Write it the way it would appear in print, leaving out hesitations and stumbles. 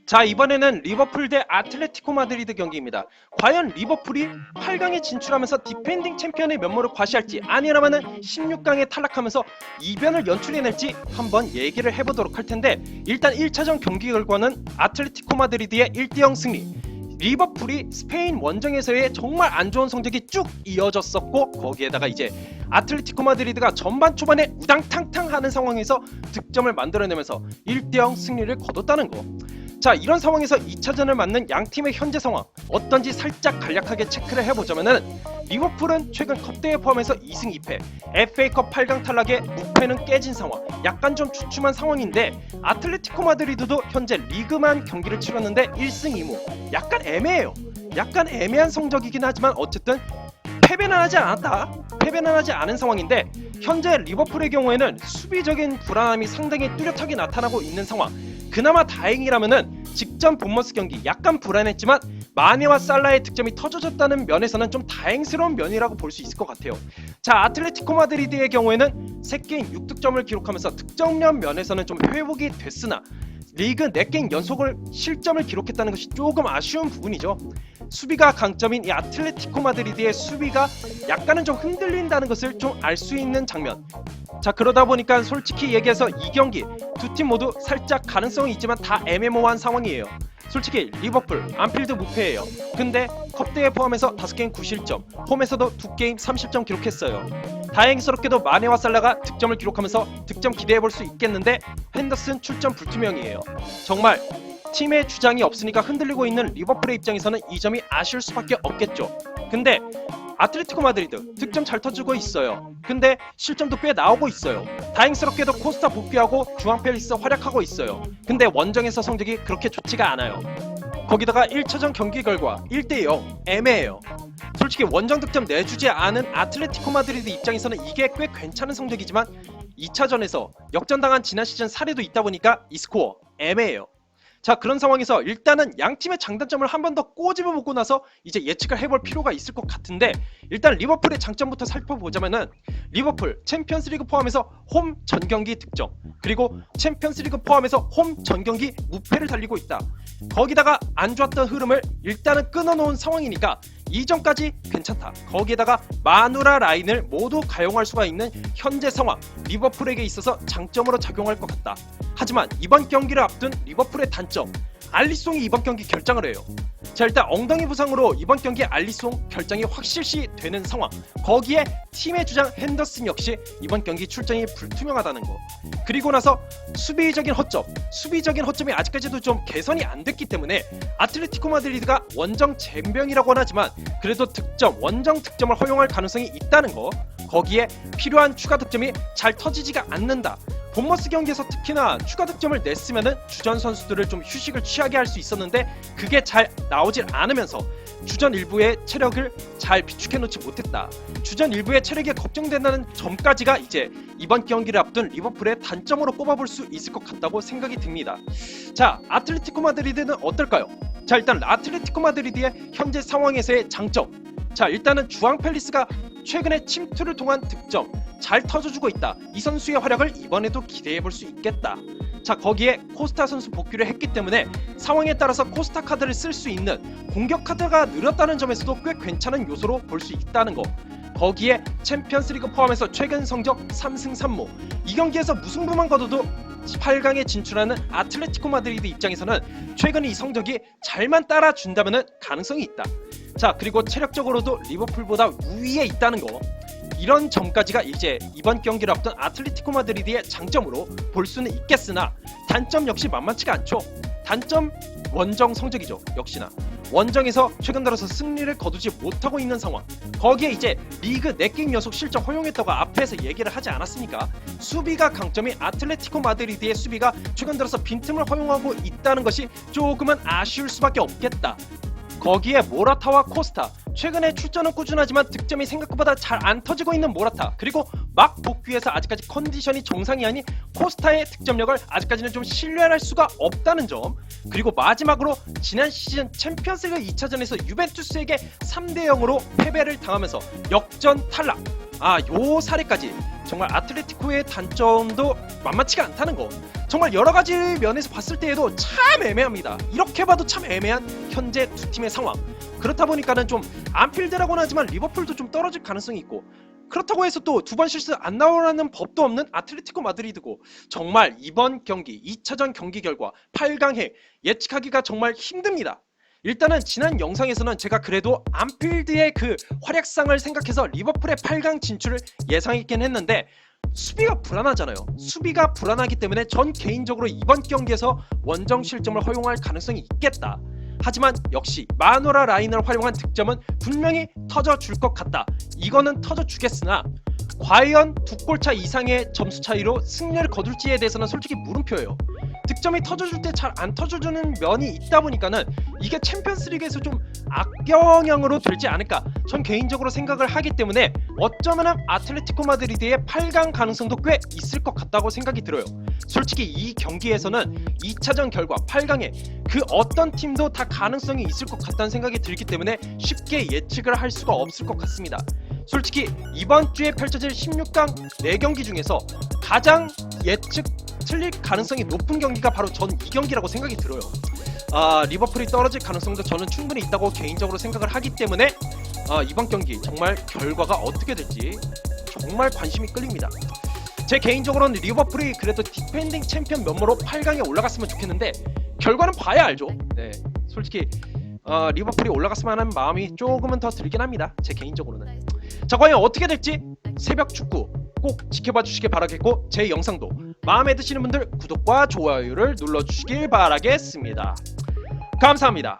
자, 이번에는 리버풀 대 아틀레티코 마드리드 경기입니다. 과연 리버풀이 8강에 진출하면서 디펜딩 챔피언의 면모를 과시할지, 아니라면은 16강에 탈락하면서 이변을 연출해낼지 한번 얘기를 해보도록 할 텐데, 일단 1차전 경기 결과는 아틀레티코 마드리드의 1대0 승리. 리버풀이 스페인 원정에서의 정말 안 좋은 성적이 쭉 이어졌었고, 거기에다가 이제 아틀레티코 마드리드가 전반 초반에 우당탕탕 하는 상황에서 득점을 만들어내면서 1대0 승리를 거뒀다는 거. 자, 이런 상황에서 2차전을 맞는 양 팀의 현재 상황 어떤지 살짝 간략하게 체크를 해보자면은, 리버풀은 최근 컵대회 포함해서 2승 2패, FA컵 8강 탈락에 무패는 깨진 상황, 약간 좀 주춤한 상황인데, 아틀레티코 마드리드도 현재 리그만 경기를 치렀는데 1승 2무, 약간 애매해요. 약간 애매한 성적이긴 하지만 어쨌든 패배는 하지 않았다. 패배는 하지 않은 상황인데, 현재 리버풀의 경우에는 수비적인 불안함이 상당히 뚜렷하게 나타나고 있는 상황. 그나마 다행이라면은 직전 본머스 경기 약간 불안했지만 마네와 살라의 득점이 터져졌다는 면에서는 좀 다행스러운 면이라고 볼 수 있을 것 같아요. 자, 아틀레티코 마드리드의 경우에는 3게임 6득점을 기록하면서 득점력 면에서는 좀 회복이 됐으나 리그 4게임 연속을 실점을 기록했다는 것이 조금 아쉬운 부분이죠. 수비가 강점인 이 아틀레티코 마드리드의 수비가 약간은 좀 흔들린다는 것을 좀 알 수 있는 장면. 자, 그러다 보니까 솔직히 얘기해서 이 경기 두 팀 모두 살짝 가능성이 있지만 다 애매모호한 상황이에요. 솔직히 리버풀 안필드 무패예요. 근데 컵대회 포함해서 5게임 9실점, 홈에서도 2게임 30점 기록했어요. 다행스럽게도 마네와 살라가 득점을 기록하면서 득점 기대해볼 수 있겠는데, 핸더슨 출전 불투명이에요. 정말 팀의 주장이 없으니까 흔들리고 있는 리버풀의 입장에서는 이 점이 아쉬울 수밖에 없겠죠. 근데 아틀레티코 마드리드 득점 잘 터지고 있어요. 근데 실점도 꽤 나오고 있어요. 다행스럽게도 코스타 복귀하고 주앙 펠리스 활약하고 있어요. 근데 원정에서 성적이 그렇게 좋지가 않아요. 거기다가 1차전 경기 결과 1대0 애매해요. 솔직히 원정 득점 내주지 않은 아틀레티코 마드리드 입장에서는 이게 꽤 괜찮은 성적이지만, 2차전에서 역전당한 지난 시즌 사례도 있다 보니까 이 스코어 애매해요. 자, 그런 상황에서 일단은 양 팀의 장단점을 한 번 더 꼬집어 보고 나서 이제 예측을 해볼 필요가 있을 것 같은데, 일단 리버풀의 장점부터 살펴보자면은, 리버풀 챔피언스리그 포함해서 홈 전경기 득점, 그리고 챔피언스리그 포함해서 홈 전경기 무패를 달리고 있다. 거기다가 안 좋았던 흐름을 일단은 끊어놓은 상황이니까 이 점까지 괜찮다. 거기에다가 마누라 라인을 모두 가용할 수가 있는 현재 상황, 리버풀에게 있어서 장점으로 작용할 것 같다. 하지만 이번 경기를 앞둔 리버풀의 단점, 알리송이 이번 경기 결장을 해요. 자, 일단 엉덩이 부상으로 이번 경기 알리송 결장이 확실시 되는 상황, 거기에 팀의 주장 핸더슨 역시 이번 경기 출전이 불투명하다는 거, 그리고 나서 수비적인 허점이 아직까지도 좀 개선이 안 됐기 때문에 아틀레티코 마드리드가 원정 젬병이라고는 하지만 그래도 원정 득점을 허용할 가능성이 있다는 거, 거기에 필요한 추가 득점이 잘 터지지가 않는다. 본머스 경기에서 특히나 추가 득점을 냈으면은 주전 선수들을 좀 휴식을 취하게 할 수 있었는데, 그게 잘 나오질 않으면서 주전 일부의 체력을 잘 비축해 놓지 못했다. 주전 일부의 체력이 걱정된다는 점까지가 이제 이번 경기를 앞둔 리버풀의 단점으로 꼽아볼 수 있을 것 같다고 생각이 듭니다. 자, 아틀레티코 마드리드는 어떨까요? 자, 일단 아틀레티코 마드리드의 현재 상황에서의 장점. 자, 일단은 주앙 펠리스가 최근에 침투를 통한 득점 잘 터져주고 있다. 이 선수의 활약을 이번에도 기대해볼 수 있겠다. 자, 거기에 코스타 선수 복귀를 했기 때문에 상황에 따라서 코스타 카드를 쓸 수 있는 공격 카드가 늘었다는 점에서도 꽤 괜찮은 요소로 볼 수 있다는 거. 거기에 챔피언스리그 포함해서 최근 성적 3승 3무, 이 경기에서 무승부만 거둬도 8강에 진출하는 아틀레티코 마드리드 입장에서는 최근 이 성적이 잘만 따라준다면 가능성이 있다. 자, 그리고 체력적으로도 리버풀보다 우위에 있다는 거, 이런 점까지가 이제 이번 경기를 앞둔 아틀레티코 마드리드의 장점으로 볼 수는 있겠으나, 단점 역시 만만치가 않죠. 단점 원정 성적이죠. 역시나 원정에서 최근 들어서 승리를 거두지 못하고 있는 상황, 거기에 이제 리그 4게임 연속 실점 허용했다고 앞에서 얘기를 하지 않았습니까? 수비가 강점인 아틀레티코 마드리드의 수비가 최근 들어서 빈틈을 허용하고 있다는 것이 조금은 아쉬울 수밖에 없겠다. 거기에 모라타와 코스타, 최근에 출전은 꾸준하지만 득점이 생각보다 잘 안 터지고 있는 모라타, 그리고 막 복귀해서 아직까지 컨디션이 정상이 아닌 코스타의 득점력을 아직까지는 좀 신뢰할 수가 없다는 점, 그리고 마지막으로 지난 시즌 챔피언스리그 2차전에서 유벤투스에게 3대0으로 패배를 당하면서 역전 탈락, 요 사례까지 정말 아틀레티코의 단점도 만만치가 않다는 거, 정말 여러 가지 면에서 봤을 때에도 참 애매합니다. 이렇게 봐도 참 애매한 현재 두 팀의 상황. 그렇다 보니까는 좀 안필드라고는 하지만 리버풀도 좀 떨어질 가능성이 있고, 그렇다고 해서 또 두 번 실수 안 나오라는 법도 없는 아틀레티코 마드리드고, 정말 이번 경기 2차전 경기 결과 8강에 예측하기가 정말 힘듭니다. 일단은 지난 영상에서는 제가 그래도 안필드의 그 활약상을 생각해서 리버풀의 8강 진출을 예상했긴 했는데, 수비가 불안하잖아요. 수비가 불안하기 때문에 전 개인적으로 이번 경기에서 원정 실점을 허용할 가능성이 있겠다. 하지만 역시 마누라 라인을 활용한 득점은 분명히 터져줄 것 같다. 이거는 터져주겠으나 과연 두 골차 이상의 점수 차이로 승리를 거둘지에 대해서는 솔직히 물음표예요. 득점이 터져줄 때 잘 안 터져주는 면이 있다 보니까는 이게 챔피언스리그에서 좀 악영향으로 되지 않을까, 전 개인적으로 생각을 하기 때문에 어쩌면 아틀레티코 마드리드의 8강 가능성도 꽤 있을 것 같다고 생각이 들어요. 솔직히 이 경기에서는 2차전 결과 8강에 그 어떤 팀도 다 가능성이 있을 것 같다는 생각이 들기 때문에 쉽게 예측을 할 수가 없을 것 같습니다. 솔직히 이번 주에 펼쳐질 16강 4경기 중에서 가장 예측 틀릴 가능성이 높은 경기가 바로 전 이 경기라고 생각이 들어요. 리버풀이 떨어질 가능성도 저는 충분히 있다고 개인적으로 생각을 하기 때문에 이번 경기 정말 결과가 어떻게 될지 정말 관심이 끌립니다. 제 개인적으로는 리버풀이 그래도 디펜딩 챔피언 면모로 8강에 올라갔으면 좋겠는데, 결과는 봐야 알죠. 네, 솔직히 리버풀이 올라갔으면 하는 마음이 조금은 더 들긴 합니다. 제 개인적으로는. 자, 과연 어떻게 될지 새벽 축구 꼭 지켜봐 주시길 바라겠고, 제 영상도 마음에 드시는 분들 구독과 좋아요를 눌러주시길 바라겠습니다. 감사합니다.